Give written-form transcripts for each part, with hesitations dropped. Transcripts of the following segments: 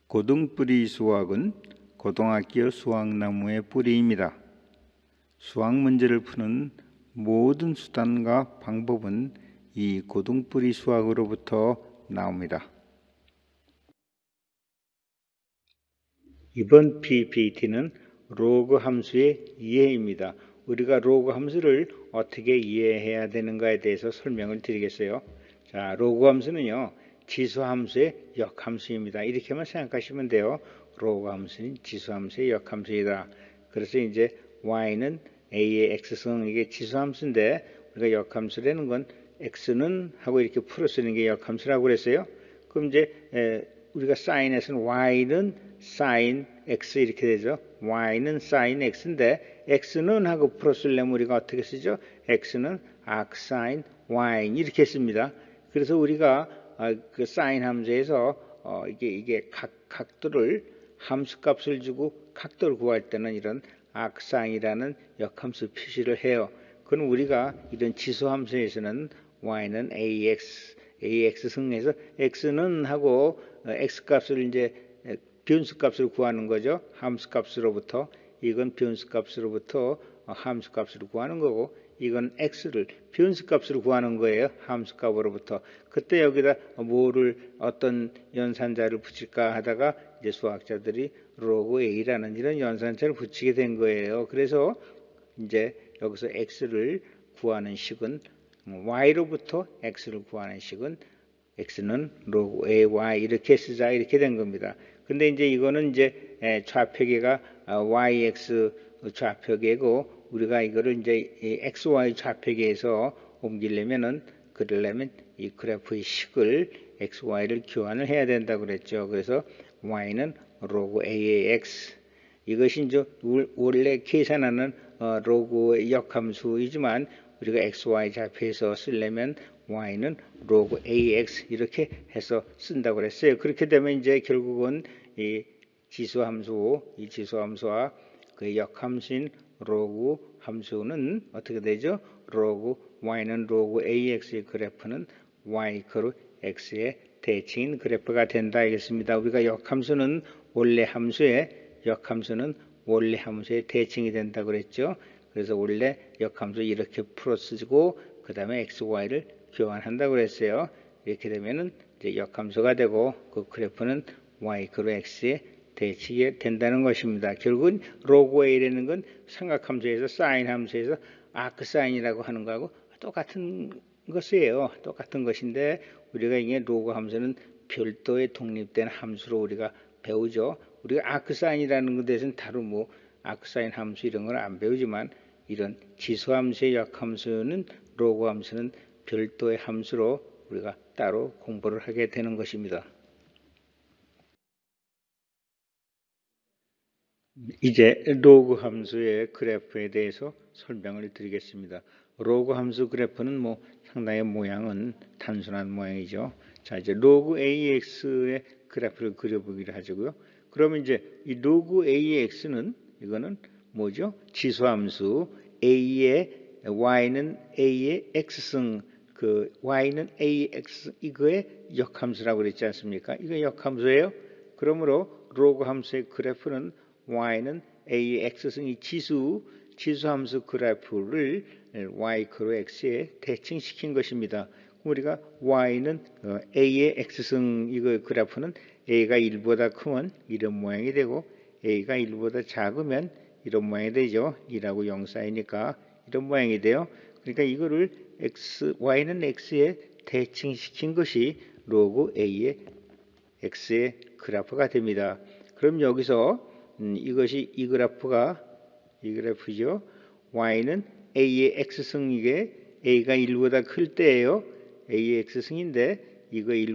고등뿌리 수학은 고등학교 수학나무의 뿌리입니다. 수학 문제를 푸는 모든 수단과 방법은 이 고등뿌리 수학으로부터 나옵니다. 이번 PPT는 로그 함수의 이해입니다. 우리가 로그 함수를 어떻게 이해해야 되는가에 대해서 설명을 드리겠어요. 자, 로그 함수는요, 지수함수의 역함수입니다. 이렇게만 생각하시면 돼요. 로그 함수는 지수함수의 역함수이다. 그래서 이제 y는 a의 x승, 이게 지수함수인데 우리가 역함수라는 건 x는 하고 이렇게 풀어 쓰는 게 역함수라고 그랬어요. 그럼 이제 우리가 사인에서는 y는 sin x 이렇게 되죠. y는 sin x인데 x는 하고 풀어 쓰려면 우리가 어떻게 쓰죠? x는 arcsin y 이렇게 씁니다. 그래서 우리가 그 sin 함수에서 이게 각도를 함수값을 주고 각도를 구할 때는 이런 arcsin이라는 역함수 표시를 해요. 그럼 우리가 이런 지수함수에서는 y는 ax 승에서 x는 하고 x값을 이제 변수값을 구하는 거죠. 함수값으로부터. 이건 변수값으로부터 함수값으로 구하는 거고, 이건 x를 변수값으로 구하는 거예요. 함수값으로부터. 그때 여기다 뭐를 어떤 연산자를 붙일까 하다가 이제 수학자들이 로그 a라는 이런 연산자를 붙이게 된 거예요. 그래서 이제 여기서 x를 구하는 식은 y로부터 x를 구하는 식은 x는 로그 ay 이렇게 쓰자 이렇게 된 겁니다. 근데 이제 이거는 이제 좌표계가 yx 좌표계고 우리가 이거를 이제 xy 좌표계에서 옮기려면은 그러려면 이 그래프의 식을 xy를 교환을 해야 된다고 그랬죠. 그래서 y는 로그 a의 x 이것이 이제 원래 계산하는 로그의 역함수이지만 우리가 xy 좌표에서 쓰려면 y는 로그 ax 이렇게 해서 쓴다고 그랬어요. 그렇게 되면 이제 결국은 이 지수함수와 그 역함수인 로그 함수는 어떻게 되죠? 로그 y는 로그 ax의 그래프는 y 크루 x의 대칭인 그래프가 된다 하겠습니다. 우리가 역함수는 원래 함수의 대칭이 된다고 그랬죠. 그래서 원래 역함수 이렇게 풀어 쓰고 그 다음에 xy를 교환한다고 그랬어요. 이렇게 되면은 이제 역함수가 되고 그 그래프는 y 크로 x의 대칭이 된다는 것입니다. 결국은 로그 a라는 건 삼각함수에서 사인 함수에서 아크 사인이라고 하는 거하고 똑같은 것이에요. 똑같은 것인데 우리가 이게 로그 함수는 별도의 독립된 함수로 우리가 배우죠. 우리가 아크 사인이라는 것에 대해서는 다루 뭐 아크 사인 함수 이런 걸 안 배우지만 이런 지수함수의 역함수는 로그 함수는 별도의 함수로 우리가 따로 공부를 하게 되는 것입니다. 이제 로그 함수의 그래프에 대해서 설명을 드리겠습니다. 로그 함수 그래프는 뭐 상당히 모양은 단순한 모양이죠. 자, 이제 로그 AX의 그래프를 그려보기로 하자고요. 그러면 이제 이 로그 AX는 이거는 뭐죠? 지수함수 A의 Y는 A의 X승 그 Y는 A의 X 이거의 역함수라고 그랬지 않습니까? 이거 역함수예요. 그러므로 로그 함수의 그래프는 y는 a의 x승이 지수함수 그래프를 y 크로 x에 대칭시킨 것입니다. 우리가 y는 a의 x승 이거 그래프는 a가 1보다 크면 이런 모양이 되고 a가 1보다 작으면 이런 모양이 되죠. 2라고 0 사이니까 이런 모양이 돼요. 그러니까 이거를 y는 x에 대칭시킨 것이 로그 a의 x의 그래프가 됩니다. 그럼 여기서 이것이 이 그래프죠. y는 a의 x승이게 a가 1보다 클 때예요. a의 x승인데 이거 a가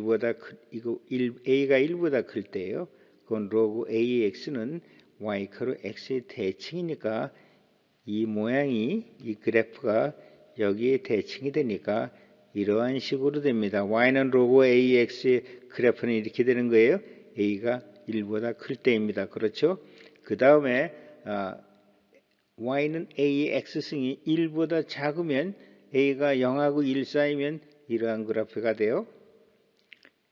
1보다 클 때예요. 그건 로그 a의 x는 y 크로 x의 대칭이니까 이 모양이 이 그래프가 여기에 대칭이 되니까 이러한 식으로 됩니다. y는 로그 ax의 그래프는 이렇게 되는 거예요. a가 1보다 클 때입니다. 그렇죠? 그 다음에 y는 a의 x승이 1보다 작으면 a가 0하고 1 사이면 이러한 그래프가 돼요.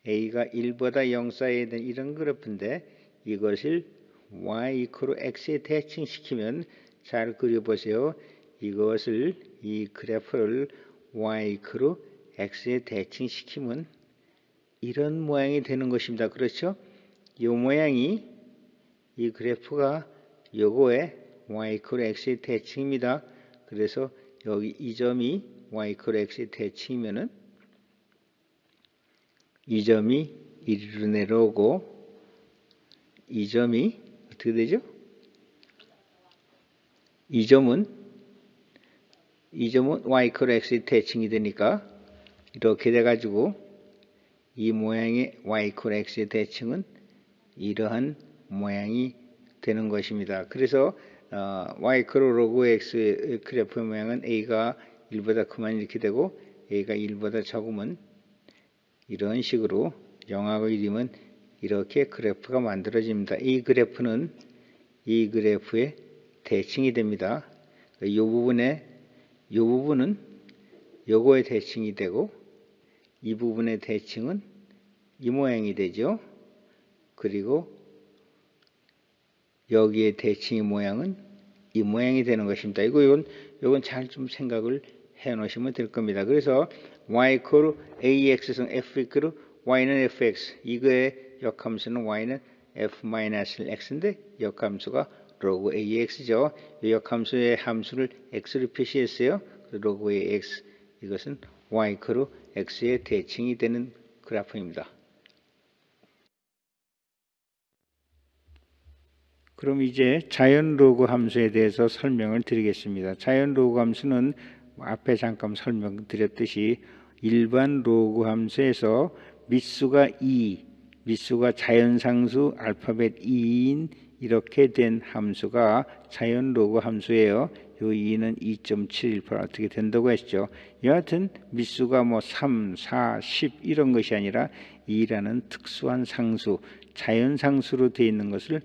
a가 1보다 0 사이에 있는 이런 그래프인데 이것을 y 이퀄 x에 대칭시키면 잘 그려보세요. 이것을 이 그래프를 y 이퀄 x에 대칭시키면 이런 모양이 되는 것입니다. 그렇죠? 이 모양이 이 그래프가 요거에 y 이퀄 x의 대칭입니다. 그래서 여기 이 점이 y 이퀄 x의 대칭이면은 이 점이 이리로 내려오고 이 점이 어떻게 되죠? 이 점은 y 이퀄 x의 대칭이 되니까 이렇게 돼가지고 이 모양의 y 이퀄 x의 대칭은 이러한 모양이 되는 것입니다. 그래서 y 이퀄 로그 x의 그래프의 모양은 a가 1보다 크면 이렇게 되고 a가 1보다 적으면 이런 식으로 0하고 1이면 이렇게 그래프가 만들어집니다. 이 그래프는 이 그래프의 대칭이 됩니다. 이 부분은 요거의 대칭이 되고 이 부분의 대칭은 이 모양이 되죠. 그리고 여기에 대칭의 모양은 이 모양이 되는 것입니다. 이건 잘 좀 생각을 해 놓으시면 될 겁니다. 그래서 y 이퀄 ax승 f 이퀄 y는 fx, 이거의 역함수는 y는 f-x인데 역함수가 로그 ax죠. 이 역함수의 함수를 x로 표시했어요. 로그의 x, 이것은 y 이퀄 x의 대칭이 되는 그래프입니다. 그럼 이제 자연 로그 함수에 대해서 설명을 드리겠습니다. 자연 로그 함수는 앞에 잠깐 설명드렸듯이 일반 로그 함수에서 밑수가 2, 밑수가 자연상수 알파벳 2인 이렇게 된 함수가 자연 로그 함수예요. 이 2는 2.718 어떻게 된다고 했죠. 여하튼 밑수가 3, 4, 10 이런 것이 아니라 2라는 특수한 상수, 자연상수로 되어 있는 것을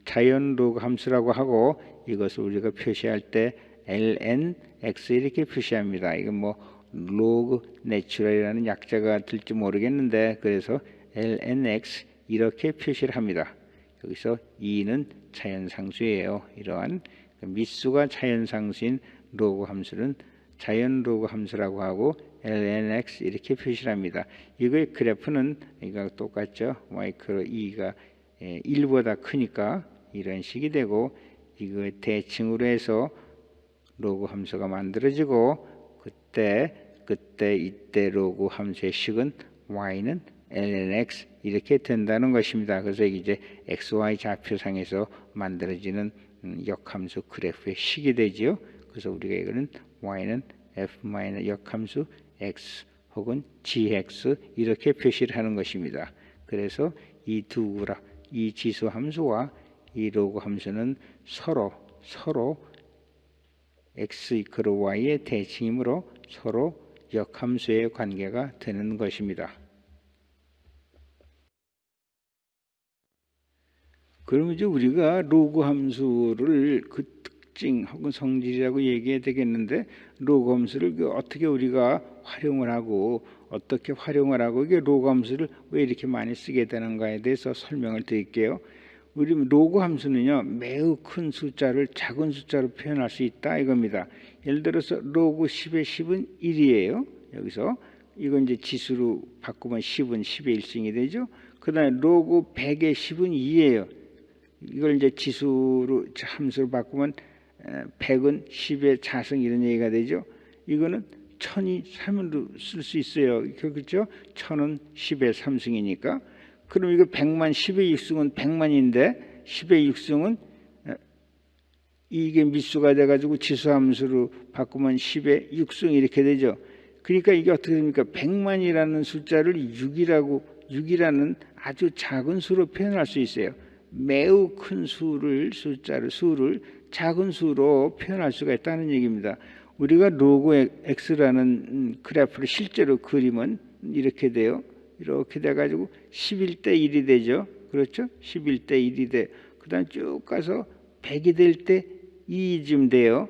자연 로그 함수라고 하고 이것을 우리가 표시할 때 lnx 이렇게 표시합니다. 이건 로그 내추럴이라는 약자가 될지 모르겠는데 그래서 lnx 이렇게 표시를 합니다. 여기서 2는 자연상수예요. 이러한 밑수가 자연상수인 로그 함수는 자연 로그 함수라고 하고 lnx 이렇게 표시를 합니다. 이거의 그래프는 이거 똑같죠. y 이퀄 2가 1보다 크니까 이런 식이 되고 이거 대칭으로 해서 로그 함수가 만들어지고 이때 로그 함수의 식은 y는 lnx 이렇게 된다는 것입니다. 그래서 이제 xy 좌표상에서 만들어지는 역함수 그래프의 식이 되지요. 그래서 우리가 이거는 y는 f- 역함수 x 혹은 gx 이렇게 표시를 하는 것입니다. 그래서 이 두 그래프, 이 지수 함수와 이 로그 함수는 서로 x 이퀄 y의 대칭이므로 서로 역함수의 관계가 되는 것입니다. 그럼 이제 우리가 로그 함수를 그 특징 혹은 성질이라고 얘기해야 되겠는데 로그 함수를 어떻게 우리가 활용을 하고 어떻게 활용을 하고 이게 로그 함수를 왜 이렇게 많이 쓰게 되는가에 대해서 설명을 드릴게요. 우리 로그 함수는요 매우 큰 숫자를 작은 숫자로 표현할 수 있다 이겁니다. 예를 들어서 로그 10의 10은 1이에요. 여기서 이건 이제 지수로 바꾸면 10은 10의 1승이 되죠. 그 다음에 로그 100의 10은 2예요. 이걸 이제 지수로 함수로 바꾸면 100은 10의 4승 이런 얘기가 되죠. 이거는 1000이 3으로 쓸 수 있어요. 그렇죠? 1000은 10의 3승이니까. 그럼 이거 100만 10의 6승은 100만인데 10의 6승은 이게 밑수가 돼가지고 지수함수로 바꾸면 10의 6승 이렇게 되죠. 그러니까 이게 어떻게 됩니까? 100만이라는 숫자를 6이라는 아주 작은 수로 표현할 수 있어요. 매우 큰 수를 작은 수로 표현할 수가 있다는 얘기입니다. 우리가 로그 x라는 그래프를 실제로 그리면 이렇게 돼요. 이렇게 돼가지고 11대 1이 되죠. 그렇죠? 11대 1이 돼. 그 다음에 쭉 가서 100이 될 때 2쯤 돼요.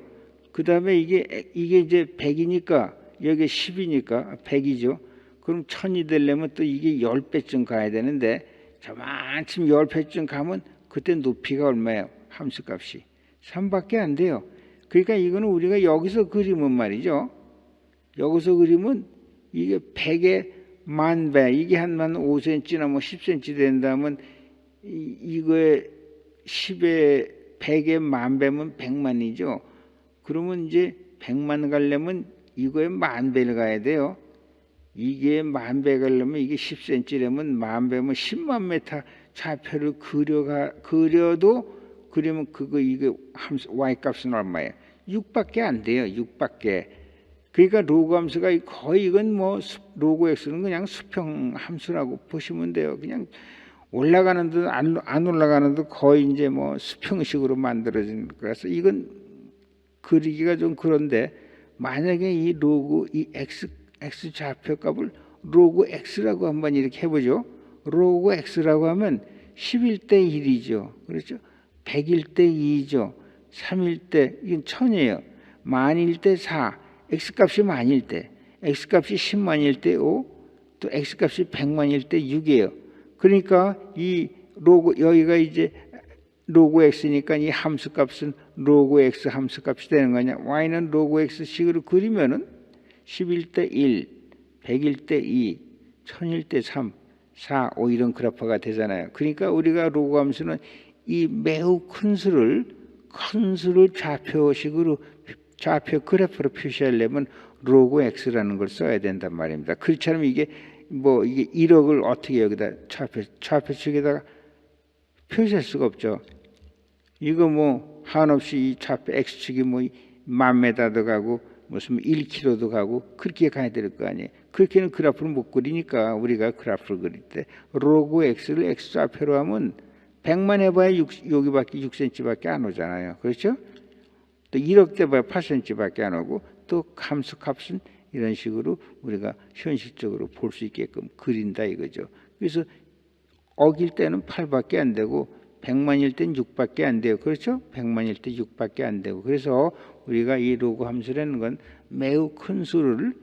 그 다음에 이게 이제 100이니까 여기 10이니까 100이죠. 그럼 1000이 되려면 또 이게 10배쯤 가야 되는데 저만큼 10배쯤 가면 그때 높이가 얼마예요? 함수값이 3밖에 안 돼요. 그러니까 이거는 우리가 여기서 그리면 말이죠. 여기서 그리면 이게 100의 만배, 이게 한 5cm나 뭐 10cm 된다면 이거에 10의 100의 만배면 100만이죠. 그러면 이제 100만 가려면 이거에 만배를 가야 돼요. 이게 만배 가려면 이게 10cm라면 만배면 10만 메타 좌표를 그리면 그거 이게 함수 y 값은 얼마예요? 6밖에 안 돼요. 6밖에. 그러니까 로그 함수가 거의 이건 뭐 로그 x는 그냥 수평 함수라고 보시면 돼요. 그냥 올라가는 듯 안 올라가는 듯 거의 이제 뭐 수평식으로 만들어진 거라서 이건 그리기가 좀 그런데 만약에 이 로그 이 x 좌표값을 로그 x라고 한번 이렇게 해보죠. 로그 x라고 하면 11대 1이죠. 그렇죠? 100일 때 2죠. 3일 때 이건 1000이에요. 만일 때 4, x값이 만일 때, x값이 10만일 때 5, 또 x값이 100만일 때 6이에요. 그러니까 이 로그 여기가 이제 로그 x니까 이 함수값은 로그 x 함수값이 되는 거냐. y는 로그 x식으로 그리면은 11대 1, 100일 때 2, 1000일 때 3, 4, 5 이런 그래프가 되잖아요. 그러니까 우리가 로그 함수는 이 매우 큰 수를 좌표식으로 좌표 그래프로 표시하려면 로그 x라는 걸 써야 된단 말입니다. 그렇지 않으면 이게 뭐 이게 1억을 어떻게 여기다 좌표측에다가 표시할 수가 없죠. 이거 뭐 한없이 이 좌표 x축이 뭐 10,000m도 가고 무슨 1km도 가고 그렇게 가야 될 거 아니에요. 그렇게는 그래프를 못 그리니까 우리가 그래프를 그릴 때 로그 x를 x좌표로 하면 100만 해봐야 여기밖에 6cm밖에 안 오잖아요. 그렇죠? 또 1억 돼봐야 8cm밖에 안 오고 또 함수 값은 이런 식으로 우리가 현실적으로 볼 수 있게끔 그린다 이거죠. 그래서 억일 때는 8밖에 안 되고 100만일 때는 6밖에 안 돼요. 그렇죠? 100만일 때 6밖에 안 되고 그래서 우리가 이 로그 함수라는 건 매우 큰 수를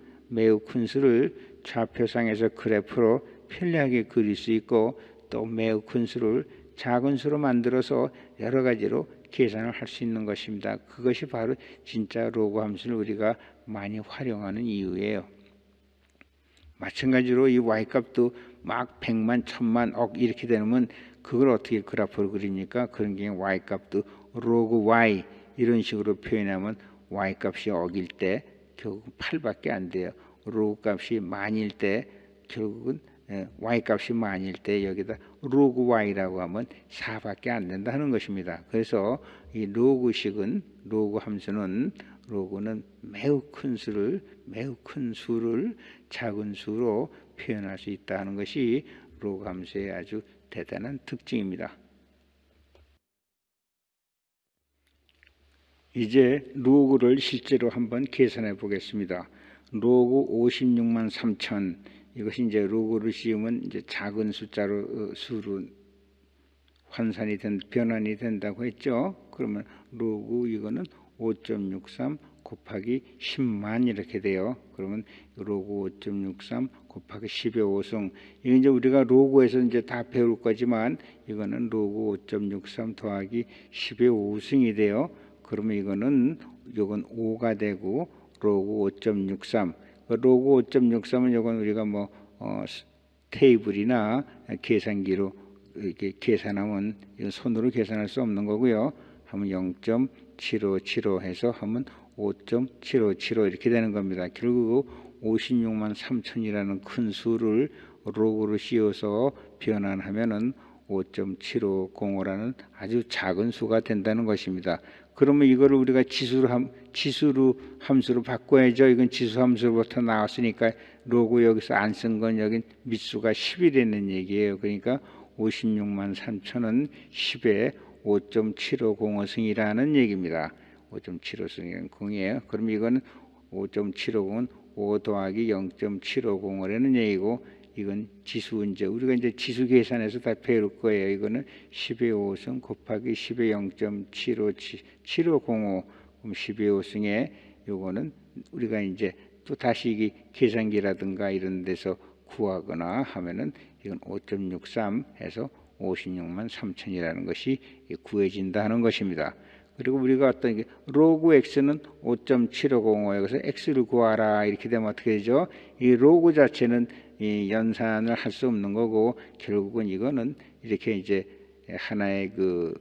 좌표상에서 그래프로 편리하게 그릴 수 있고 또 매우 큰 수를 작은 수로 만들어서 여러 가지로 계산을 할 수 있는 것입니다. 그것이 바로 진짜 로그 함수를 우리가 많이 활용하는 이유예요. 마찬가지로 이 y값도 막 100만, 1000만, 억 이렇게 되면 그걸 어떻게 그래프로 그립니까? 그런 경우에 y값도 로그 y 이런 식으로 표현하면 y값이 억일 때 결국 8밖에 안 돼요. 로그 값이 만일 때 결국은 y값이 만일 때 여기다 로그 y라고 하면 4밖에 안 된다 하는 것입니다. 그래서 이 로그 함수는 로그는 매우 큰 수를 작은 수로 표현할 수 있다는 것이 로그 함수의 아주 대단한 특징입니다. 이제 로그를 실제로 한번 계산해 보겠습니다. 로그 56만 3천 이것이 이제 로그를 씌우면 이제 작은 숫자로 수로 변환이 된다고 했죠. 그러면 로그 이거는 5.63 곱하기 10만 이렇게 돼요. 그러면 로그 5.63 곱하기 10의 5승. 이건 이제 우리가 로그에서 이제 다 배울 거지만 이거는 로그 5.63 더하기 10의 5승이 돼요. 그러면 이건 5가 되고 로그 5.63. 로그 5.63은 이건 우리가 뭐 테이블이나 계산기로 이렇게 계산하면 손으로 계산할 수 없는 거고요. 하면 0.7575 해서 하면 5.7575 이렇게 되는 겁니다. 결국 56만 3천이라는 큰 수를 로그로 씌워서 변환하면은 5.7505라는 아주 작은 수가 된다는 것입니다. 그러면 이거를 우리가 지수로 함수로 바꿔야죠. 이건 지수 함수로부터 나왔으니까 로그 여기서 안 쓴 건 여기 밑수가 10이 되는 얘기예요. 그러니까 56만 3천은 10에 5.7505승이라는 얘기입니다. 5.75승이라는 공이에요. 그럼 이거는 5.750은 5 더하기 0.750이라는 얘기고 이건 지수 이제 우리가 이제 지수 계산해서 다 배울 거예요. 이거는 10의 5승 곱하기 10의 0.7505 그럼 10의 5승에 요거는 우리가 이제 또 다시 이게 계산기라든가 이런 데서 구하거나 하면은 이건 5.63 해서 56만 3천이라는 것이 구해진다 하는 것입니다. 그리고 우리가 어떤 게 로그 x는 5.7505 여기서 x를 구하라 이렇게 되면 어떻게 되죠? 이 로그 자체는 이 연산을 할 수 없는 거고 결국은 이거는 이렇게 이제 하나의 그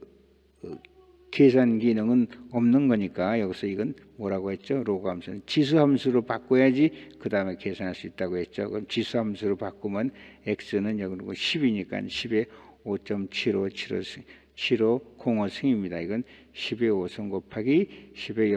계산 기능은 없는 거니까 여기서 이건 뭐라고 했죠? 로그 함수는 지수 함수로 바꿔야지 그 다음에 계산할 수 있다고 했죠. 그럼 지수 함수로 바꾸면 x는 여기 10이니까 10에 5.7575 승입니다. 이건 10의 5승 곱하기 10의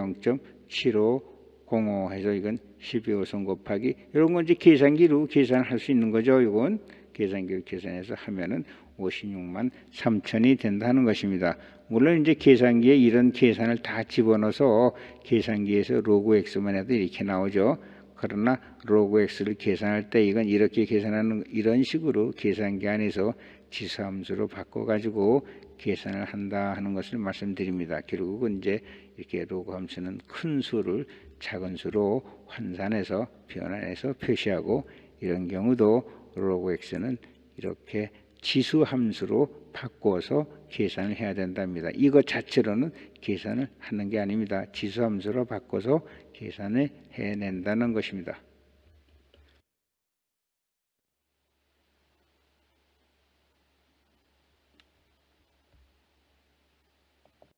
0.7505 해서 이건 10의 5승 곱하기 이런 건 이제 계산기로 계산할 수 있는 거죠. 이건 계산기로 계산해서 하면은 56만 3천이 된다는 것입니다. 물론 이제 계산기에 이런 계산을 다 집어넣어서 계산기에서 로그 x만 해도 이렇게 나오죠. 그러나 로그 x를 계산할 때 이건 이렇게 계산하는 이런 식으로 계산기 안에서 지수함수로 바꿔가지고 계산을 한다 하는 것을 말씀드립니다. 결국은 이제 이렇게 로그 함수는 큰 수를 작은 수로 환산해서 변환해서 표시하고 이런 경우도 로그 x는 이렇게 지수 함수로 바꿔서 계산을 해야 된답니다. 이것 자체로는 계산을 하는 게 아닙니다. 지수 함수로 바꿔서 계산을 해낸다는 것입니다.